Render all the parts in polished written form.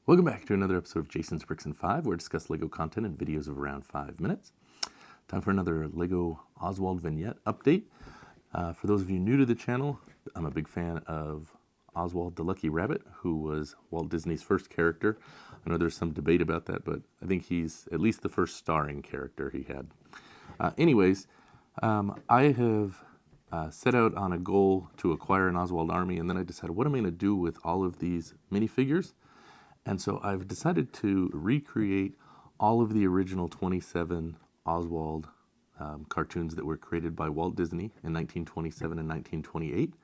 Welcome back to another episode of Jason's Bricks and 5, where we discuss LEGO content in videos of around 5 minutes. Time for another LEGO Oswald vignette update. For those of you new to the channel, I'm a big fan of Oswald the Lucky Rabbit, who was Walt Disney's first character. I know there's some debate about that, but I think he's at least the first starring character he had. I have set out on a goal to acquire an Oswald army, and then I decided, what am I going to do with all of these minifigures? And so I've decided to recreate all of the original 27 Oswald cartoons that were created by Walt Disney in 1927 and 1928.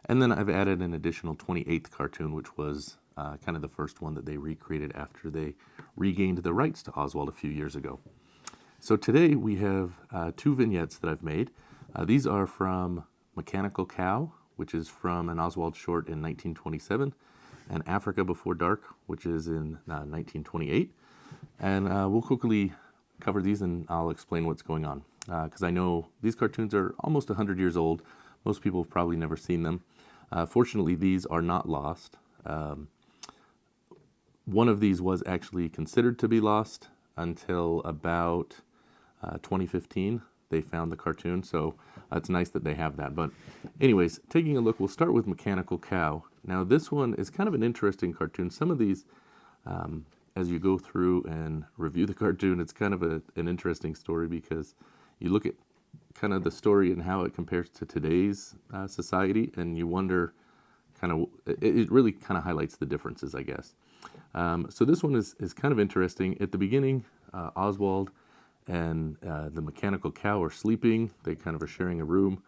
And then I've added an additional 28th cartoon, which was kind of the first one that they recreated after they regained the rights to Oswald a few years ago. So today we have two vignettes that I've made. These are from Mechanical Cow, which is from an Oswald short in 1927, and Africa Before Dark, which is in 1928. And we'll quickly cover these and I'll explain what's going on. Because I know these cartoons are almost 100 years old. Most people have probably never seen them. Fortunately, these are not lost. One of these was actually considered to be lost until about 2015. They found the cartoon, so it's nice that they have that. But anyways, taking a look, we'll start with Mechanical Cow. Now this one is kind of an interesting cartoon. Some of these, as you go through and review the cartoon, it's kind of an interesting story because you look at kind of the story and how it compares to today's society, and you wonder kind of, it really kind of highlights the differences, I guess. So this one is kind of interesting. At the beginning, Oswald and the Mechanical Cow are sleeping. They kind of are sharing a room.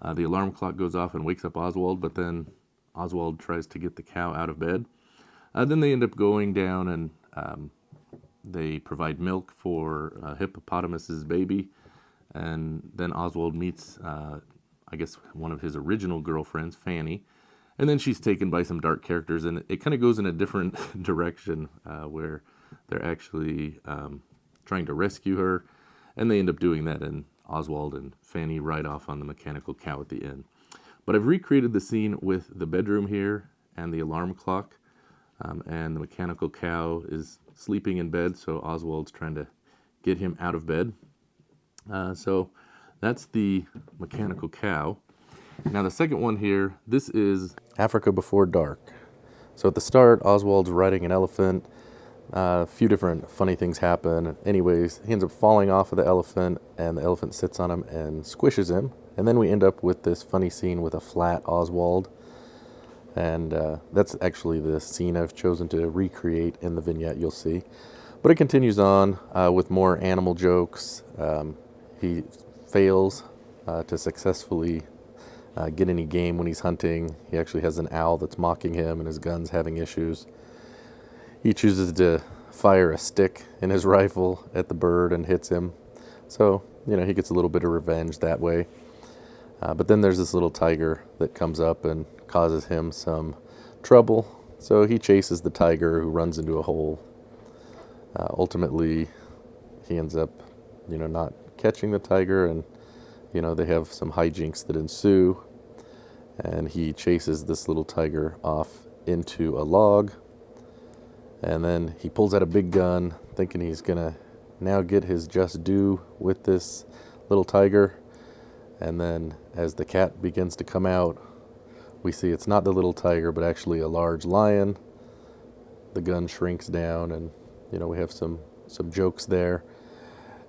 The alarm clock goes off and wakes up Oswald, but then Oswald tries to get the cow out of bed. Then they end up going down and they provide milk for Hippopotamus's baby. And then Oswald meets, I guess, one of his original girlfriends, Fanny. And then she's taken by some dark characters, and it kind of goes in a different direction where they're actually trying to rescue her. And they end up doing that, and Oswald and Fanny ride off on the Mechanical Cow at the end. But I've recreated the scene with the bedroom here and the alarm clock. And the Mechanical Cow is sleeping in bed, so Oswald's trying to get him out of bed. So that's the Mechanical Cow. Now the second one here, this is Africa Before Dark. So at the start, Oswald's riding an elephant. A few different funny things happen. Anyways, he ends up falling off of the elephant, and the elephant sits on him and squishes him. And then we end up with this funny scene with a flat Oswald. And that's actually the scene I've chosen to recreate in the vignette, you'll see. But it continues on with more animal jokes. He fails to successfully get any game when he's hunting. He actually has an owl that's mocking him, and his gun's having issues. He chooses to fire a stick in his rifle at the bird and hits him. So, you know, he gets a little bit of revenge that way. But then there's this little tiger that comes up and causes him some trouble. So he chases the tiger, who runs into a hole. Ultimately, he ends up, not catching the tiger, and, they have some hijinks that ensue. And he chases this little tiger off into a log. And then he pulls out a big gun, thinking he's going to now get his just due with this little tiger. And then as the cat begins to come out, we see it's not the little tiger, but actually a large lion. The gun shrinks down, and, we have some jokes there.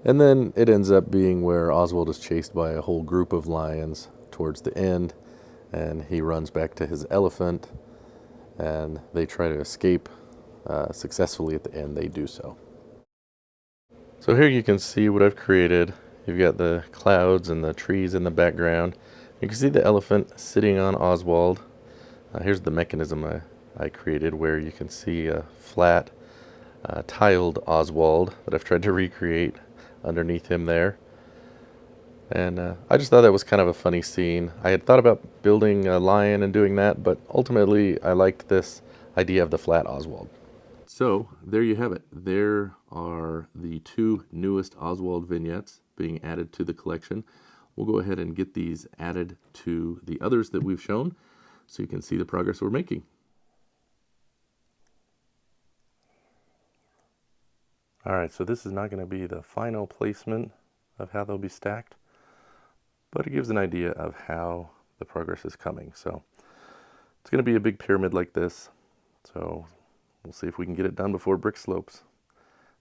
And then it ends up being where Oswald is chased by a whole group of lions towards the end, and he runs back to his elephant, and they try to escape. Successfully at the end, they do so. So here you can see what I've created. You've got the clouds and the trees in the background. You can see the elephant sitting on Oswald. Here's the mechanism I created, where you can see a flat tiled Oswald that I've tried to recreate underneath him there. And I just thought that was kind of a funny scene. I had thought about building a lion and doing that, but ultimately I liked this idea of the flat Oswald. So there you have it. There are the two newest Oswald vignettes being added to the collection. We'll go ahead and get these added to the others that we've shown so you can see the progress we're making. All right, so this is not going to be the final placement of how they'll be stacked, but it gives an idea of how the progress is coming. So it's going to be a big pyramid like this. So we'll see if we can get it done before brick slopes.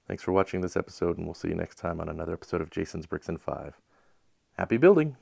Thanks for watching this episode, and we'll see you next time on another episode of Jason's Bricks in 5. Happy building!